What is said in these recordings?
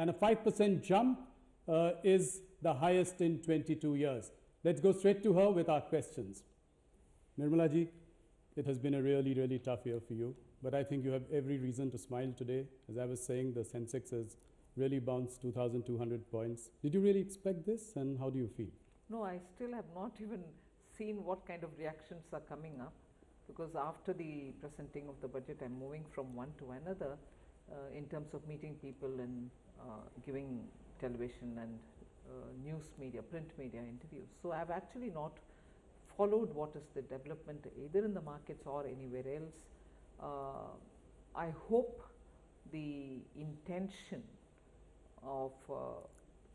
and a 5% jump is the highest in 22 years. Let's go straight to her with our questions. Nirmala ji, it has been a really, really tough year for you, but I think you have every reason to smile today. As I was saying, the Sensex has really bounced 2,200 points. Did you really expect this, and how do you feel? No, I still have not even seen what kind of reactions are coming up, because after the presenting of the budget, I'm moving from one to another in terms of meeting people and giving television and news media, print media interviews. So I've actually not followed what is the development either in the markets or anywhere else. I hope the intention of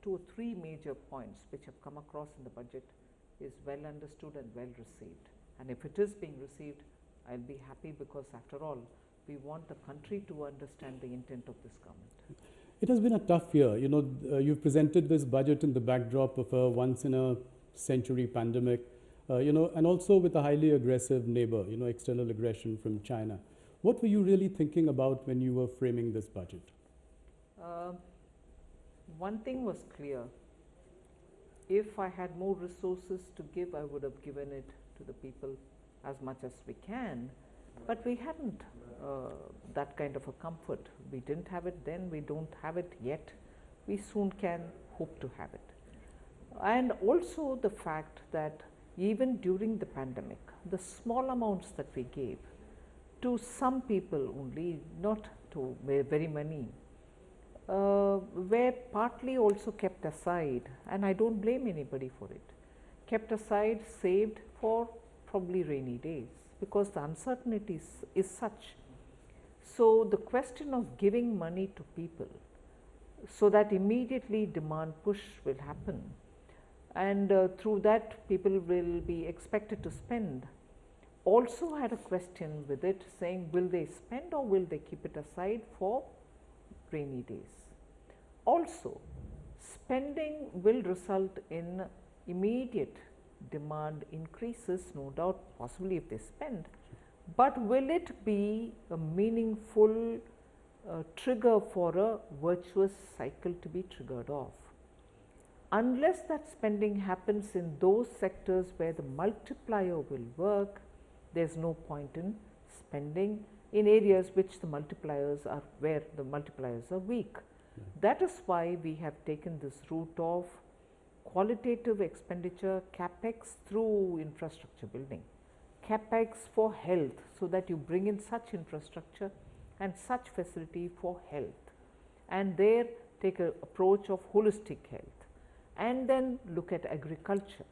2 or 3 major points which have come across in the budget is well understood and well received. And if it is being received, I'll be happy, because after all, we want the country to understand the intent of this government. It has been a tough year. You know, you've presented this budget in the backdrop of a once-in-a-century pandemic, you know, and also with a highly aggressive neighbor, you know, external aggression from China. What were you really thinking about when you were framing this budget? One thing was clear. If I had more resources to give, I would have given it to the people as much as we can. But we hadn't that kind of a comfort. We didn't have it then, we don't have it yet. We soon can hope to have it. And also the fact that even during the pandemic, the small amounts that we gave to some people only, not to very many, were partly also kept aside, and I don't blame anybody for it, kept aside, saved for probably rainy days, because the uncertainty is such. So the question of giving money to people so that immediately demand push will happen, and through that people will be expected to spend, also had a question with it, saying will they spend or will they keep it aside for rainy days. Also, spending will result in immediate demand increases, no doubt, possibly if they spend, but will it be a meaningful trigger for a virtuous cycle to be triggered off? Unless that spending happens in those sectors where the multiplier will work, there is no point in spending in areas which the multipliers are, where the multipliers are weak. That is why we have taken this route of qualitative expenditure, capex through infrastructure building, capex for health, so that you bring in such infrastructure and such facility for health, and there take an approach of holistic health, and then look at agriculture.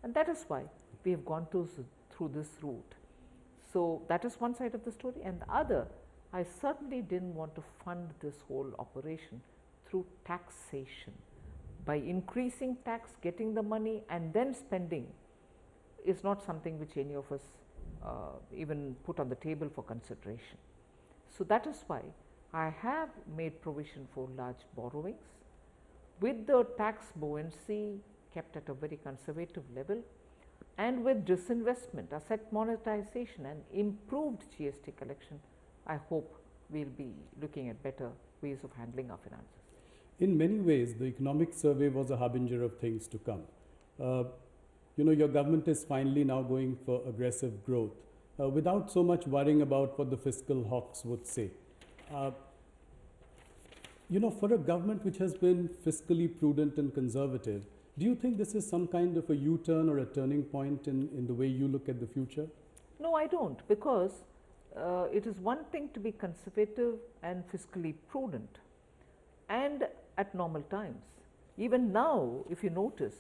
And that is why we have gone through this route. So that is one side of the story, and the other, I certainly didn't want to fund this whole operation through taxation. By increasing tax, getting the money and then spending is not something which any of us even put on the table for consideration. So that is why I have made provision for large borrowings, with the tax buoyancy kept at a very conservative level, and with disinvestment, asset monetization and improved GST collection. I hope we will be looking at better ways of handling our finances. In many ways, the economic survey was a harbinger of things to come. You know, your government is finally now going for aggressive growth without so much worrying about what the fiscal hawks would say. You know, for a government which has been fiscally prudent and conservative, do you think this is some kind of a U-turn or a turning point in the way you look at the future? No, I don't, because it is one thing to be conservative and fiscally prudent, and at normal times. Even now, if you notice,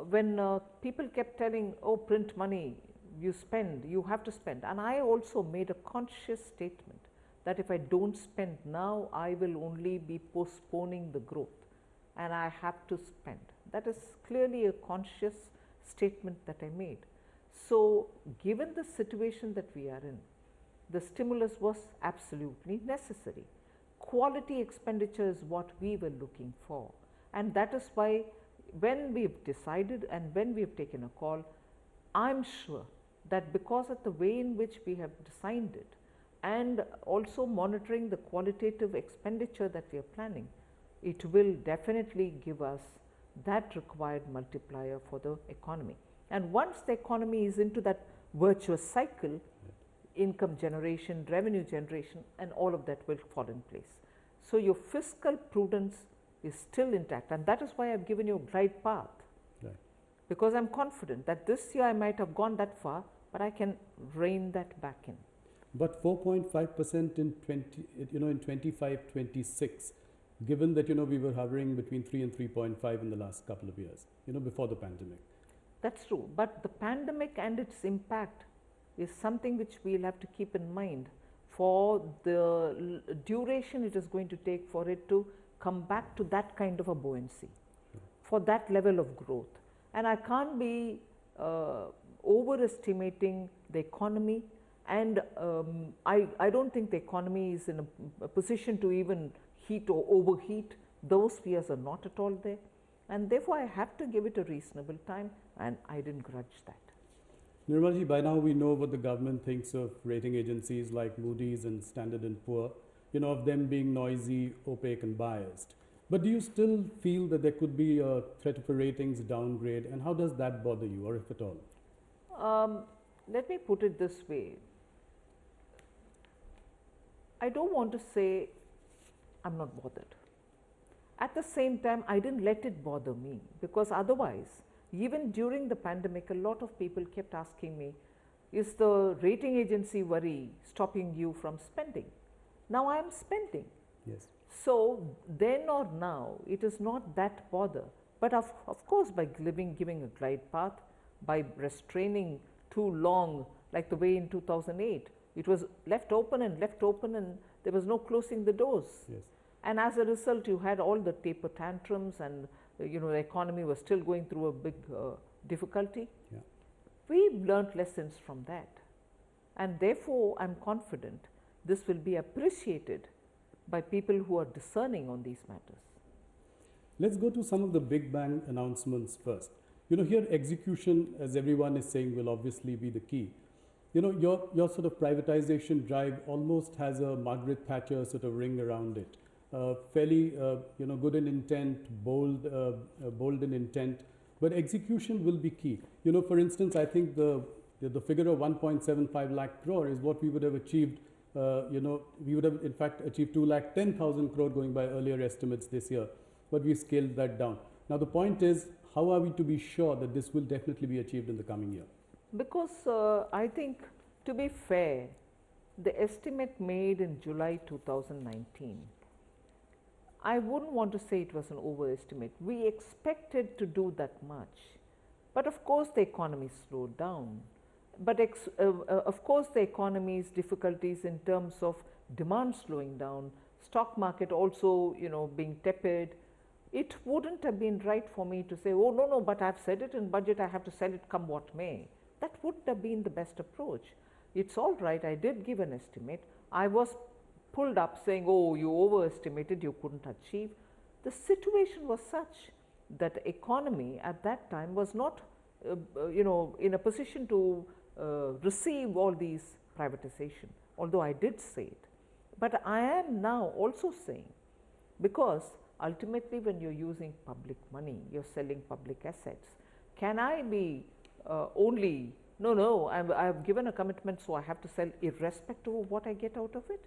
when people kept telling, oh, print money, you spend, you have to spend, and I also made a conscious statement that if I don't spend now, I will only be postponing the growth, and I have to spend. That is clearly a conscious statement that I made. So given the situation that we are in, the stimulus was absolutely necessary. Quality expenditure is what we were looking for, and that is why when we have decided and when we have taken a call, I am sure that because of the way in which we have designed it, and also monitoring the qualitative expenditure that we are planning, it will definitely give us that required multiplier for the economy. And once the economy is into that virtuous cycle, income generation, revenue generation, and all of that will fall in place. So your fiscal prudence is still intact, and that is why I've given you a glide path. Right. Because I'm confident that this year I might have gone that far, but I can rein that back in. But 4.5% in 25-26, given that we were hovering between 3 and 3.5 in the last couple of years, before the pandemic. That's true, but the pandemic and its impact is something which we'll have to keep in mind for the duration it is going to take for it to come back to that kind of a buoyancy, for that level of growth. And I can't be overestimating the economy, and I don't think the economy is in a position to even heat or overheat. Those fears are not at all there, and therefore I have to give it a reasonable time, and I didn't grudge that. Nirmala ji, by now we know what the government thinks of rating agencies like Moody's and Standard & Poor, of them being noisy, opaque and biased. But do you still feel that there could be a threat of a ratings downgrade, and how does that bother you, or if at all? Let me put it this way. I don't want to say I'm not bothered. At the same time, I didn't let it bother me, because otherwise, even during the pandemic, a lot of people kept asking me, is the rating agency worry stopping you from spending? Now I am spending. Yes. So then or now, it is not that bother. But of course, by giving a glide path, by restraining too long, like the way in 2008, it was left open and there was no closing the doors. Yes. And as a result, you had all the taper tantrums, and the economy was still going through a big difficulty. Yeah. We've learnt lessons from that, and therefore I'm confident this will be appreciated by people who are discerning on these matters. Let's go to some of the big bang announcements first. Here execution, as everyone is saying, will obviously be the key. Your sort of privatization drive almost has a Margaret Thatcher sort of ring around it. Fairly, good in intent, bold in intent, but execution will be key. For instance, I think the figure of 1.75 lakh crore is what we would have achieved. We would have in fact achieved 2,10,000 crore going by earlier estimates this year, but we scaled that down. Now the point is, how are we to be sure that this will definitely be achieved in the coming year? Because I think, to be fair, the estimate made in July 2019, I wouldn't want to say it was an overestimate. We expected to do that much, but of course the economy slowed down. But of course the economy's difficulties in terms of demand slowing down, stock market also being tepid, it wouldn't have been right for me to say, oh no, but I've said it in budget, I have to sell it come what may. That wouldn't have been the best approach. It's all right, I did give an estimate. I was pulled up saying, oh, you overestimated, you couldn't achieve. The situation was such that the economy at that time was not, in a position to receive all these privatization, although I did say it. But I am now also saying, because ultimately when you're using public money, you're selling public assets, can I be only, no, I've given a commitment, so I have to sell irrespective of what I get out of it?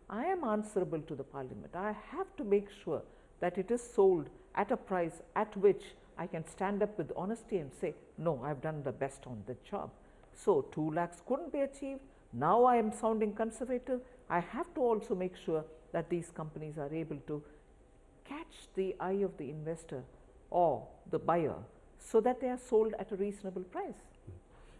I am answerable to the Parliament. I have to make sure that it is sold at a price at which I can stand up with honesty and say, no, I've done the best on the job. So 2 lakhs couldn't be achieved. Now I am sounding conservative. I have to also make sure that these companies are able to catch the eye of the investor or the buyer so that they are sold at a reasonable price.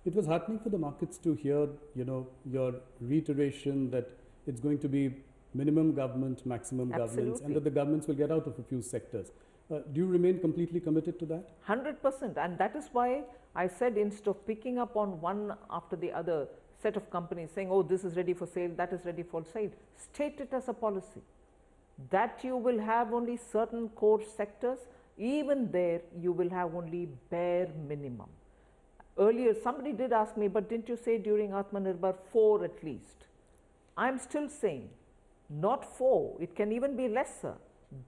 It was heartening for the markets to hear, your reiteration that it's going to be minimum government, maximum governance, and that the governments will get out of a few sectors. Do you remain completely committed to that? 100%, and that is why I said, instead of picking up on one after the other set of companies saying, oh, this is ready for sale, that is ready for sale, state it as a policy that you will have only certain core sectors. Even there you will have only bare minimum. Earlier somebody did ask me, but didn't you say during Atmanirbhar 4 at least? I am still saying not 4, it can even be lesser,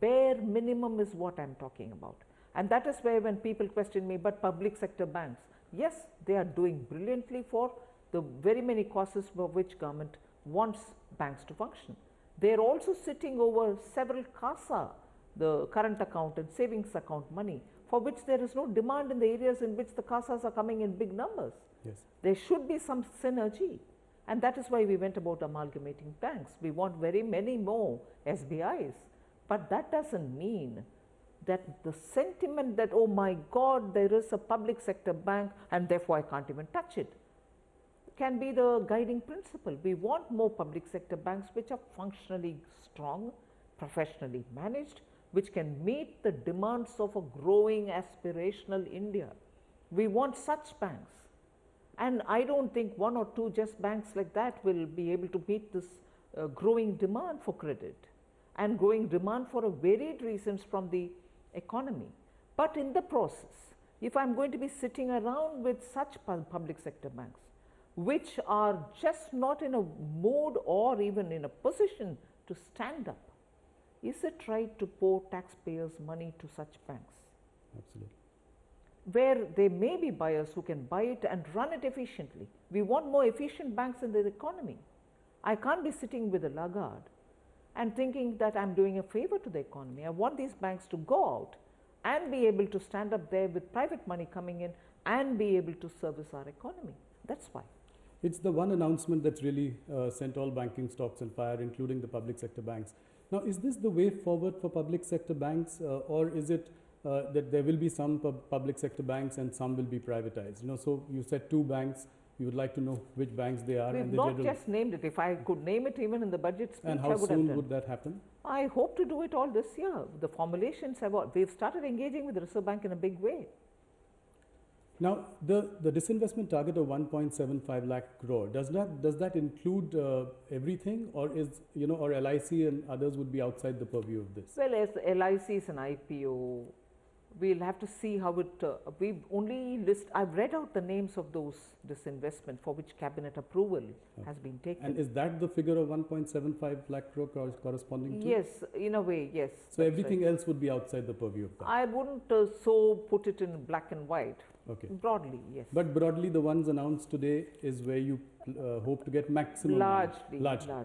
Bare minimum is what I am talking about. And that is where when people question me, but public sector banks, yes, they are doing brilliantly for the very many causes for which government wants banks to function. They are also sitting over several CASA, the current account and savings account money, for which there is no demand in the areas in which the CASAs are coming in big numbers. Yes. There should be some synergy, and that is why we went about amalgamating banks. We want very many more SBIs, but that doesn't mean that the sentiment that, oh my God, there is a public sector bank and therefore I can't even touch it, can be the guiding principle. We want more public sector banks which are functionally strong, professionally managed, which can meet the demands of a growing aspirational India. We want such banks. And I don't think one or two just banks like that will be able to meet this growing demand for credit and growing demand for a varied reasons from the economy. But in the process, if I'm going to be sitting around with such public sector banks, which are just not in a mood or even in a position to stand up, is it right to pour taxpayers' money to such banks? Absolutely. Where there may be buyers who can buy it and run it efficiently. We want more efficient banks in the economy. I can't be sitting with a laggard and thinking that I'm doing a favor to the economy. I want these banks to go out and be able to stand up there with private money coming in and be able to service our economy. That's why. It's the one announcement that's really sent all banking stocks on fire, including the public sector banks. Now, is this the way forward for public sector banks, or is it that there will be some public sector banks and some will be privatized? You know, so you said two banks. You would like to know which banks they are. We've and the not just named it. If I could name it even in the budget speech, and I how would have soon done. would that happen? I hope to do it all this year. The formulations have all, we've started engaging with the Reserve Bank in a big way. Now, the disinvestment target of 1.75 lakh crore, does that include everything, or is, you know, or LIC and others would be outside the purview of this? Well, as LIC is an IPO, we'll have to see how it, we've only I've read out the names of those disinvestment for which cabinet approval has been taken. And is that the figure of 1.75 lakh crore corresponding to? Yes, in a way, yes. So everything else would be outside the purview of that? I wouldn't so put it in black and white. Okay. Broadly, yes. But broadly, the ones announced today is where you hope to get maximum. Largely.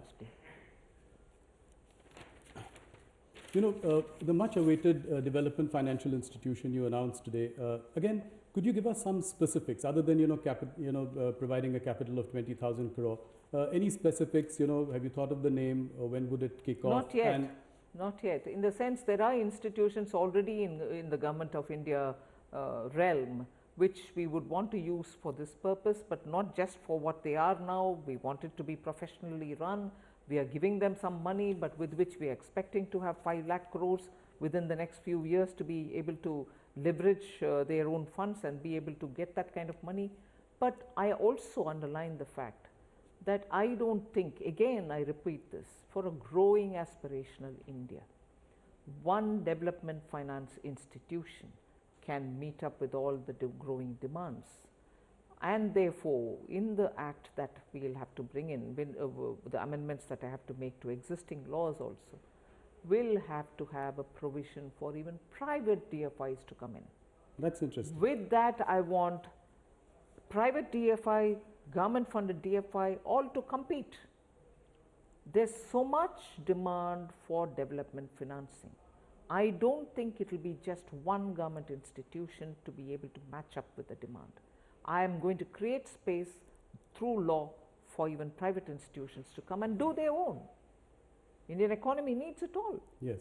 You know, the much awaited development financial institution you announced today, again, could you give us some specifics other than, you know, providing a capital of 20,000 crore? Any specifics, you know, have you thought of the name, or when would it kick off? Not yet. Not yet. In the sense, there are institutions already in the Government of India realm which we would want to use for this purpose, but not just for what they are now. We want it to be professionally run. We are giving them some money, but with which we are expecting to have 5 lakh crores within the next few years to be able to leverage their own funds and be able to get that kind of money. But I also underline the fact that I don't think, again I repeat this, for a growing aspirational India, one development finance institution can meet up with all the growing demands. And therefore, in the act that we will have to bring in, the amendments that I have to make to existing laws also, will have to have a provision for even private DFIs to come in. That's interesting. With that, I want private DFI, government funded DFI, all to compete. There's so much demand for development financing. I don't think it will be just one government institution to be able to match up with the demand. I am going to create space through law for even private institutions to come and do their own. Indian economy needs it all. Yes,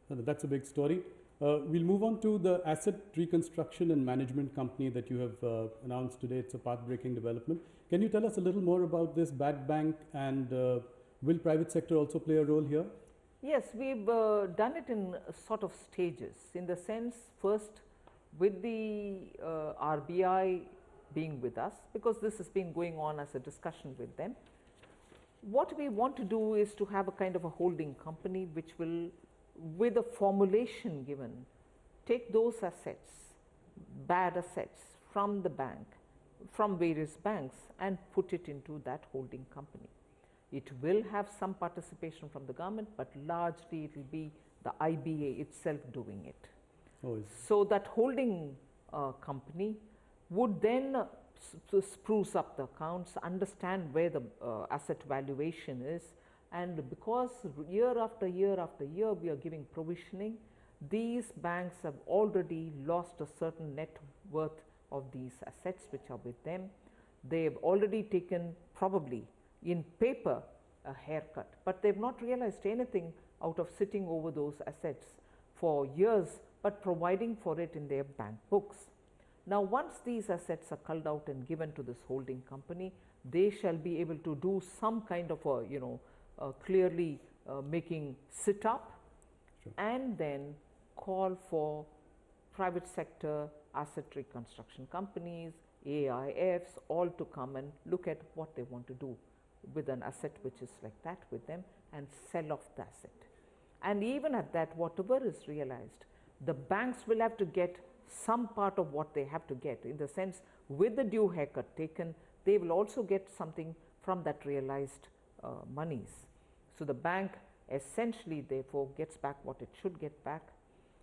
that's a big story. We'll move on to the asset reconstruction and management company that you have announced today. It's a path-breaking development. Can you tell us a little more about this bad bank, and will private sector also play a role here? Yes, we've done it in sort of stages, in the sense, first with the RBI being with us, because this has been going on as a discussion with them. What we want to do is to have a kind of a holding company which will, with a formulation given, take those assets, bad assets from the bank, from various banks, and put it into that holding company. It will have some participation from the government, but largely it will be the IBA itself doing it. Oh, so that holding company would then spruce up the accounts, understand where the asset valuation is, and because year after year after year we are giving provisioning, these banks have already lost a certain net worth of these assets which are with them. They have already taken probably in paper a haircut, but they have not realized anything out of sitting over those assets for years, but providing for it in their bank books. Now, once these assets are culled out and given to this holding company, they shall be able to do some kind of a, clearly making sit up, sure, and then call for private sector asset reconstruction companies, AIFs, all to come and look at what they want to do with an asset which is like that with them and sell off the asset. And even at that, whatever is realized, the banks will have to get some part of what they have to get, in the sense with the due haircut taken, they will also get something from that realized monies. So the bank essentially therefore gets back what it should get back,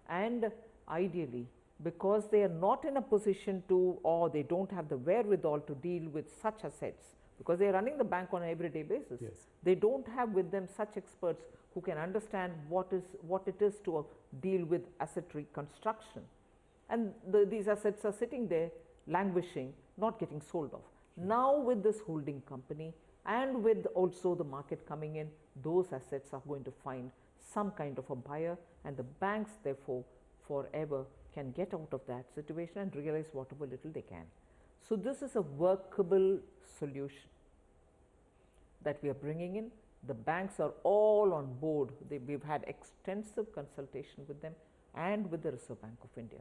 and ideally, because they are not in a position to, or they don't have the wherewithal to deal with such assets, because they are running the bank on an everyday basis. Yes. They don't have with them such experts who can understand what it is to deal with asset reconstruction. And these assets are sitting there languishing, not getting sold off. Now with this holding company and with also the market coming in, those assets are going to find some kind of a buyer, and the banks therefore forever can get out of that situation and realize whatever little they can. So this is a workable solution that we are bringing in. The banks are all on board. We've had extensive consultation with them and with the Reserve Bank of India.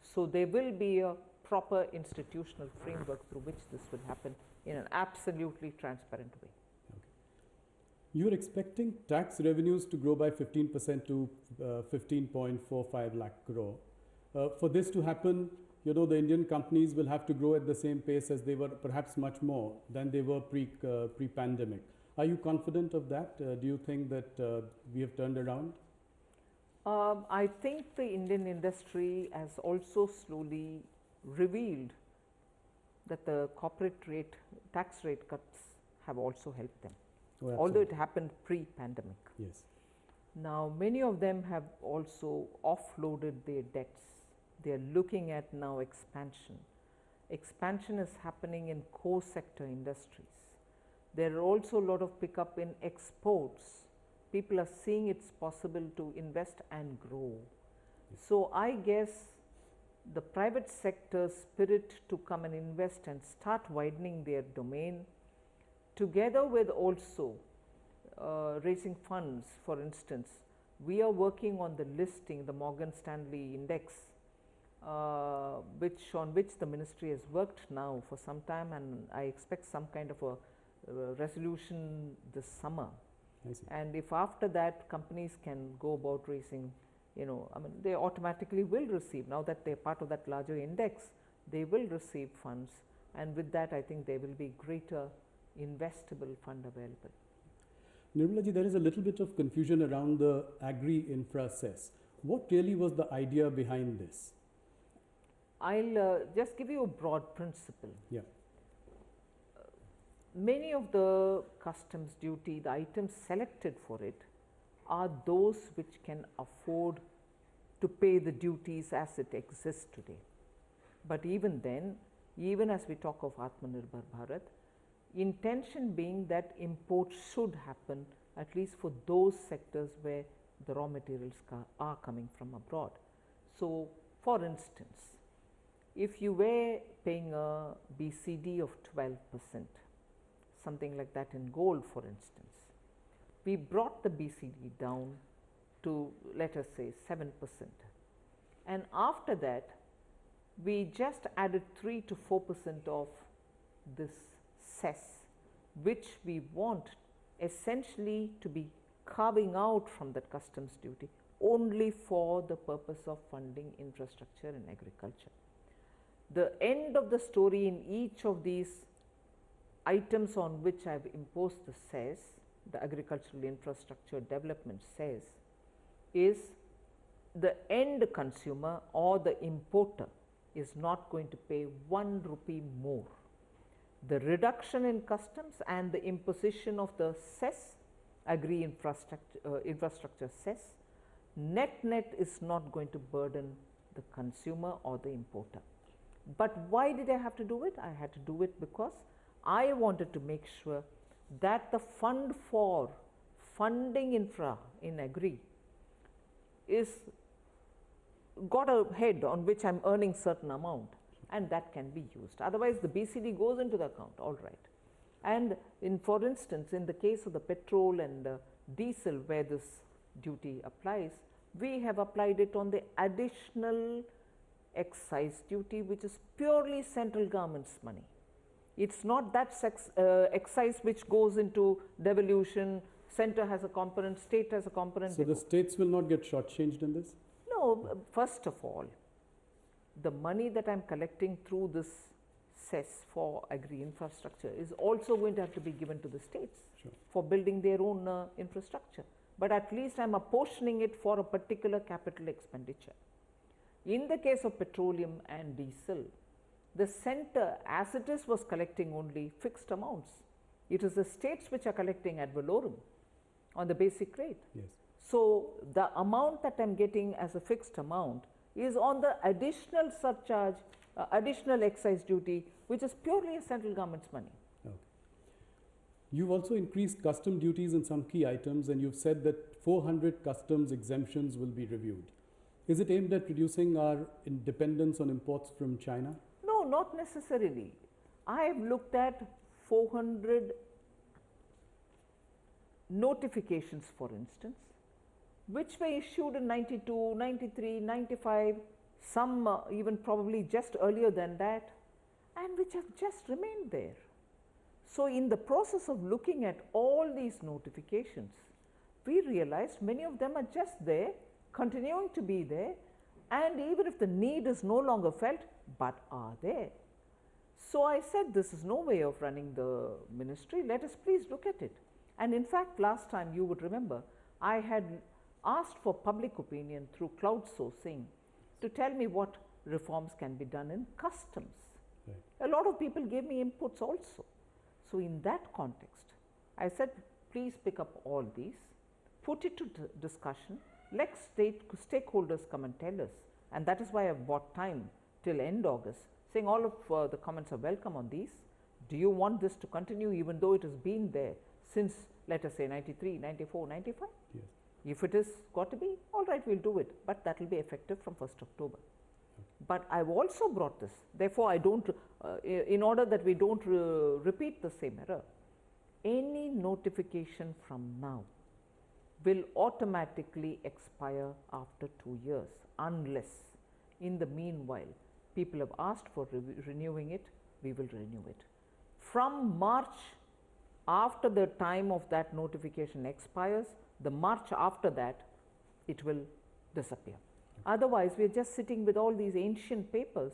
So there will be a proper institutional framework through which this will happen in an absolutely transparent way. Okay. You're expecting tax revenues to grow by 15% to 15.45 lakh crore. For this to happen, the Indian companies will have to grow at the same pace as they were, perhaps much more than they were pre-pandemic. Are you confident of that? Do you think that we have turned around? I think the Indian industry has also slowly revealed that the corporate tax rate cuts have also helped them, although it happened pre-pandemic. Yes. Now, many of them have also offloaded their debts. They are looking at now expansion. Expansion is happening in core sector industries. There are also a lot of pickup in exports. People are seeing it's possible to invest and grow. So I guess the private sector's spirit to come and invest and start widening their domain, together with also raising funds. For instance, we are working on the listing, the Morgan Stanley index, on which the ministry has worked now for some time, and I expect some kind of a resolution this summer. And if after that companies can go about raising, they automatically will receive, now that they're part of that larger index, they will receive funds, and with that I think there will be greater investable fund available. Nirmala ji, there is a little bit of confusion around the Agreein Process. What really was the idea behind this? I'll just give you a broad principle. Yeah. Many of the customs duty, the items selected for it, are those which can afford to pay the duties as it exists today. But even then, even as we talk of Atmanirbhar Bharat, intention being that import should happen at least for those sectors where the raw materials are coming from abroad. So, for instance, if you were paying a BCD of 12%, something like that in gold for instance, we brought the BCD down to, let us say, 7%. And after that, we just added 3 to 4% of this cess, which we want essentially to be carving out from that customs duty only for the purpose of funding infrastructure in agriculture. The end of the story in each of these items on which I have imposed the cess, the agricultural infrastructure development cess, is the end consumer or the importer is not going to pay 1 rupee more. The reduction in customs and the imposition of the cess, Agreein Infrastructure cess, net is not going to burden the consumer or the importer. But why did I have to do it? I had to do it because I wanted to make sure that the fund for funding infra in Agree is got a head on which I am earning certain amount, and that can be used. Otherwise, the BCD goes into the account, all right. And for instance, in the case of the petrol and diesel where this duty applies, we have applied it on the additional excise duty, which is purely central government's money. It's not that excise which goes into devolution, center has a component, state has a component. So the states will not get shortchanged in this? No, first of all, the money that I am collecting through this cess for Agri infrastructure is also going to have to be given to the states for building their own infrastructure. But at least I am apportioning it for a particular capital expenditure. In the case of petroleum and diesel, the center as it is was collecting only fixed amounts. It is the states which are collecting ad valorem on the basic rate. Yes. So the amount that I am getting as a fixed amount is on the additional surcharge, additional excise duty, which is purely a central government's money. Okay. You've also increased custom duties in some key items, and you've said that 400 customs exemptions will be reviewed. Is it aimed at reducing our dependence on imports from China? No, not necessarily. I have looked at 400 notifications, for instance, which were issued in 92, 93, 95, some even probably just earlier than that, and which have just remained there. So in the process of looking at all these notifications, we realized many of them are just there, continuing to be there, and even if the need is no longer felt, but are there. So I said, this is no way of running the ministry, let us please look at it. And in fact, last time you would remember, I had asked for public opinion through crowdsourcing to tell me what reforms can be done in customs. Right. A lot of people gave me inputs also. So in that context, I said, please pick up all these, put it to discussion, let stakeholders come and tell us. And that is why I have bought time till end August, saying all of the comments are welcome on these. Do you want this to continue even though it has been there since, let us say, 93, 94, 95? Yes. If it is got to be, all right, we'll do it, but that will be effective from 1st October. Okay. But I've also brought this, therefore I don't, in order that we don't repeat the same error, any notification from now will automatically expire after 2 years, unless in the meanwhile people have asked for renewing it, we will renew it. From March, after the time of that notification expires, the March after that, it will disappear. Otherwise, we are just sitting with all these ancient papers,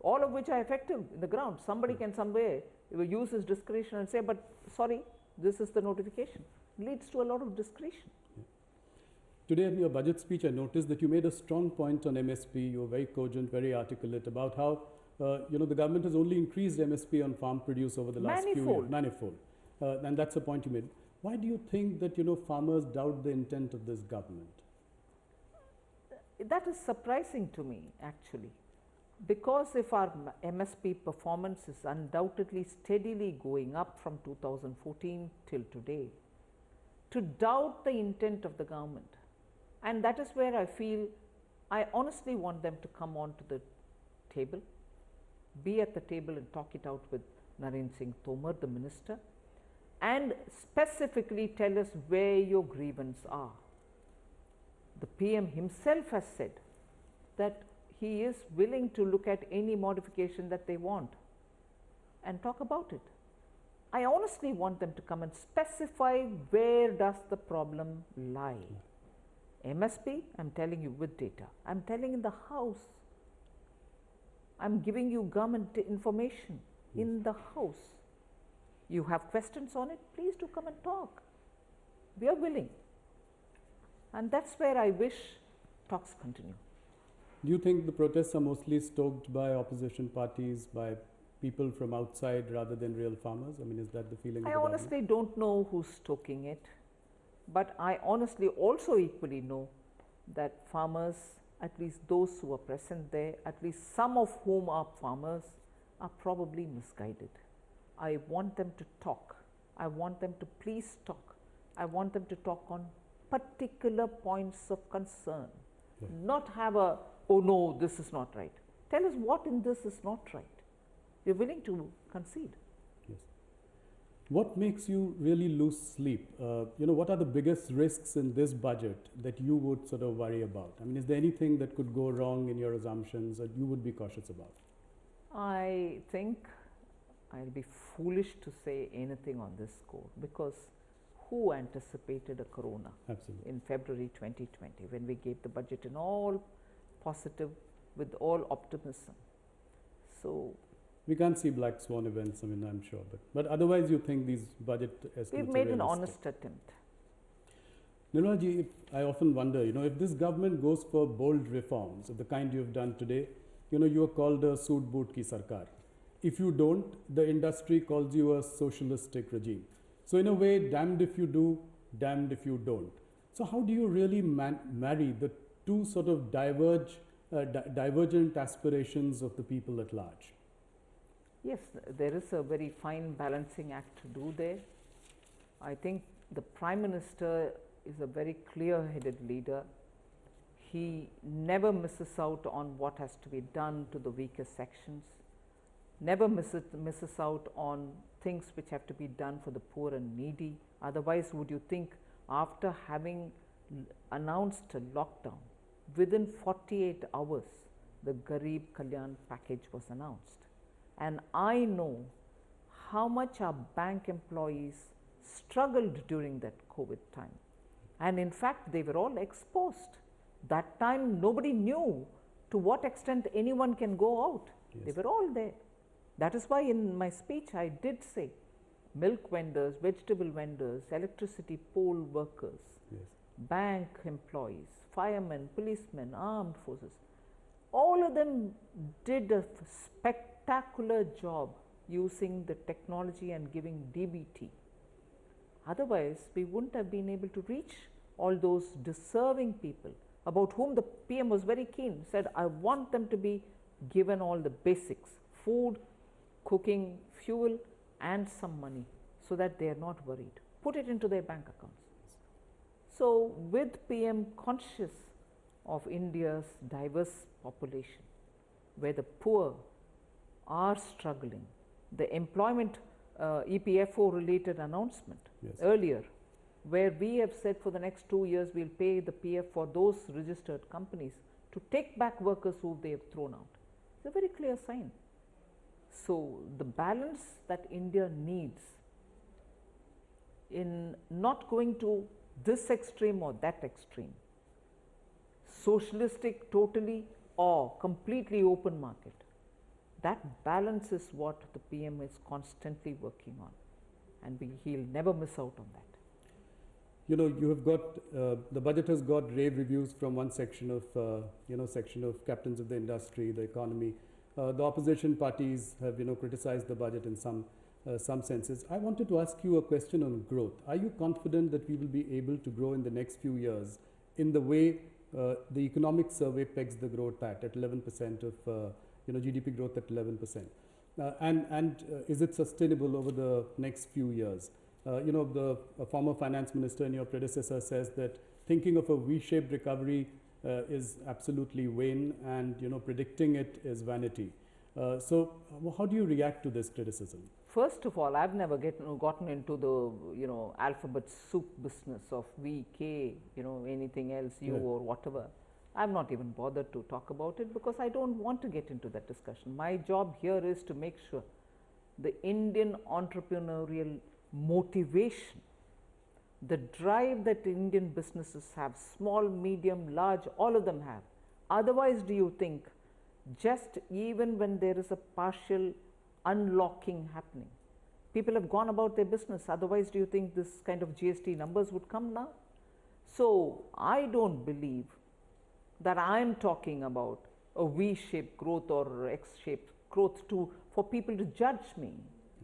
all of which are effective in the ground. Somebody can somewhere use his discretion and say, but sorry, this is the notification. It leads to a lot of discretion. Yeah. Today in your budget speech, I noticed that you made a strong point on MSP. You were very cogent, very articulate about how the government has only increased MSP on farm produce over the last few years. Manifold. And that's a point you made. Why do you think that farmers doubt the intent of this government? That is surprising to me, actually, because if our MSP performance is undoubtedly steadily going up from 2014 till today, to doubt the intent of the government, and that is where I feel I honestly want them to come on to the table, be at the table and talk it out with Narendra Singh Tomar, the minister, and specifically tell us where your grievances are. The PM himself has said that he is willing to look at any modification that they want and talk about it. I honestly want them to come and specify where does the problem lie. MSP, I am telling you with data. I am telling in the house. I am giving you government information in the house. You have questions on it, please do come and talk. We are willing. And that's where I wish talks continue. Do you think the protests are mostly stoked by opposition parties, by people from outside rather than real farmers? I mean, is that the feeling? I honestly don't know who's stoking it, but I honestly also equally know that farmers, at least those who are present there, at least some of whom are farmers, are probably misguided. I want them to talk. I want them to please talk. I want them to talk on particular points of concern, not have a, oh no, this is not right. Tell us what in this is not right. You're willing to concede. Yes. What makes you really lose sleep? What are the biggest risks in this budget that you would sort of worry about? I mean, is there anything that could go wrong in your assumptions that you would be cautious about? I think I'll be foolish to say anything on this score, because who anticipated a corona in February 2020 when we gave the budget in all positive, with all optimism? So we can't see black swan events, I mean, I'm sure, but otherwise you think these budget estimates we've made an honest attempt. Nirmala ji, I often wonder, if this government goes for bold reforms of the kind you have done today, you are called a suit boot ki sarkar. If you don't, the industry calls you a socialistic regime. So in a way, damned if you do, damned if you don't. So how do you really marry the two sort of divergent aspirations of the people at large? Yes, there is a very fine balancing act to do there. I think the Prime Minister is a very clear-headed leader. He never misses out on what has to be done to the weaker sections, never misses out on things which have to be done for the poor and needy. Otherwise, would you think after having announced a lockdown, within 48 hours, the Garib Kalyan package was announced. And I know how much our bank employees struggled during that COVID time. And in fact, they were all exposed. That time, nobody knew to what extent anyone can go out. Yes. They were all there. That is why in my speech I did say milk vendors, vegetable vendors, electricity pole workers, bank employees, firemen, policemen, armed forces, all of them did a spectacular job using the technology and giving DBT. Otherwise, we wouldn't have been able to reach all those deserving people about whom the PM was very keen, said, I want them to be given all the basics, food, cooking, fuel, and some money, so that they are not worried. Put it into their bank accounts. So with PM conscious of India's diverse population, where the poor are struggling, the employment EPFO related announcement earlier, where we have said for the next 2 years we'll pay the PF for those registered companies to take back workers who they have thrown out. It's a very clear sign. So the balance that India needs in not going to this extreme or that extreme, socialistic totally or completely open market, that balance is what the PM is constantly working on, and he'll never miss out on that. You have got, the budget has got rave reviews from one section of, section of captains of the industry, the economy. The opposition parties have, criticized the budget in some senses. I wanted to ask you a question on growth. Are you confident that we will be able to grow in the next few years in the way the economic survey pegs the growth at 11% of, GDP growth at 11%? And is it sustainable over the next few years? The former finance minister and your predecessor says that thinking of a V-shaped recovery is absolutely vain, and predicting it is vanity. So how do you react to this criticism? First of all, I've never gotten into the alphabet soup business of V, K, anything else, U or whatever. I've not even bothered to talk about it because I don't want to get into that discussion. My job here is to make sure the Indian entrepreneurial motivation, the drive that Indian businesses have, small, medium, large, all of them have. Otherwise, do you think just even when there is a partial unlocking happening, people have gone about their business? Otherwise, do you think this kind of GST numbers would come now? So I don't believe that I'm talking about a V-shaped growth or X-shaped growth for people to judge me.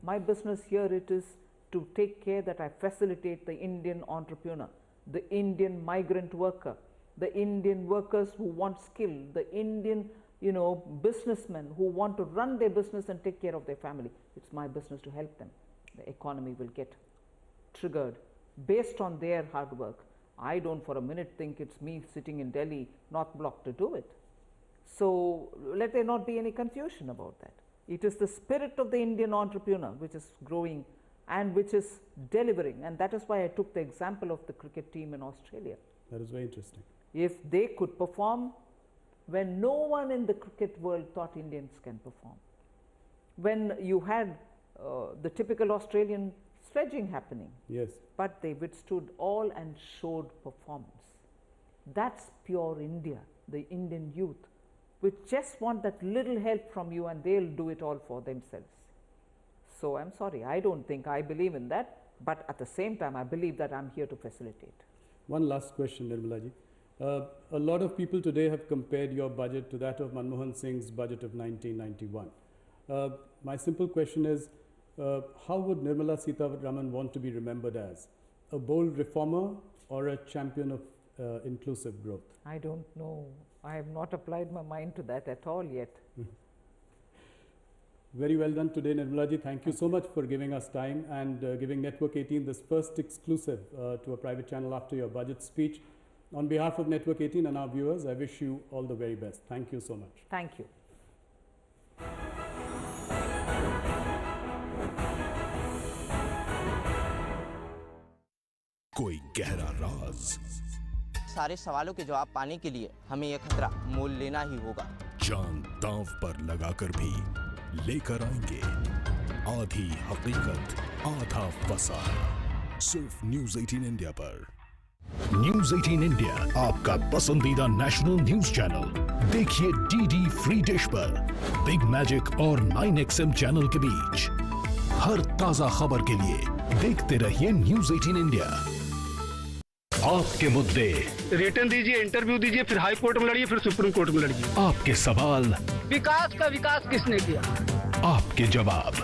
My business here it is to take care that I facilitate the Indian entrepreneur, the Indian migrant worker, the Indian workers who want skill, the Indian businessmen who want to run their business and take care of their family. It's my business to help them. The economy will get triggered based on their hard work. I don't for a minute think it's me sitting in Delhi, North Block to do it. So let there not be any confusion about that. It is the spirit of the Indian entrepreneur which is growing and which is delivering, and that is why I took the example of the cricket team in Australia. That is very interesting. If they could perform when no one in the cricket world thought Indians can perform, when you had the typical Australian sledging happening, yes, but they withstood all and showed performance. That's pure India, the Indian youth, which just want that little help from you and they'll do it all for themselves. So I'm sorry, I don't think I believe in that, but at the same time I believe that I'm here to facilitate. One last question, Nirmala ji. A lot of people today have compared your budget to that of Manmohan Singh's budget of 1991. My simple question is, how would Nirmala Sitharaman want to be remembered as? A bold reformer or a champion of inclusive growth? I don't know. I have not applied my mind to that at all yet. Very well done today, Nirmala ji. Thank you so much for giving us time and giving Network 18 this first exclusive to a private channel after your budget speech. On behalf of Network 18 and our viewers, I wish you all the very best. Thank you so much. Thank you. कोई गहरा राज, सारे सवालों के जवाब पाने के लिए हमें यह खतरा मोल लेना ही होगा। जान दांव पर लगाकर भी लेकर आएंगे आधी हकीकत आधा फसाद, सिर्फ न्यूज़ 18 इंडिया पर। न्यूज़ 18 इंडिया आपका पसंदीदा नेशनल न्यूज चैनल। देखिए डीडी फ्री डिश पर बिग मैजिक और 9XM चैनल के बीच। हर ताजा खबर के लिए देखते रहिए न्यूज़ 18 इंडिया। आपके मुद्दे रिटर्न दीजिए, इंटरव्यू दीजिए, फिर हाई कोर्ट में लड़िए, फिर सुप्रीम कोर्ट में लड़िए। आपके सवाल, विकास का विकास किसने किया? आपके जवाब,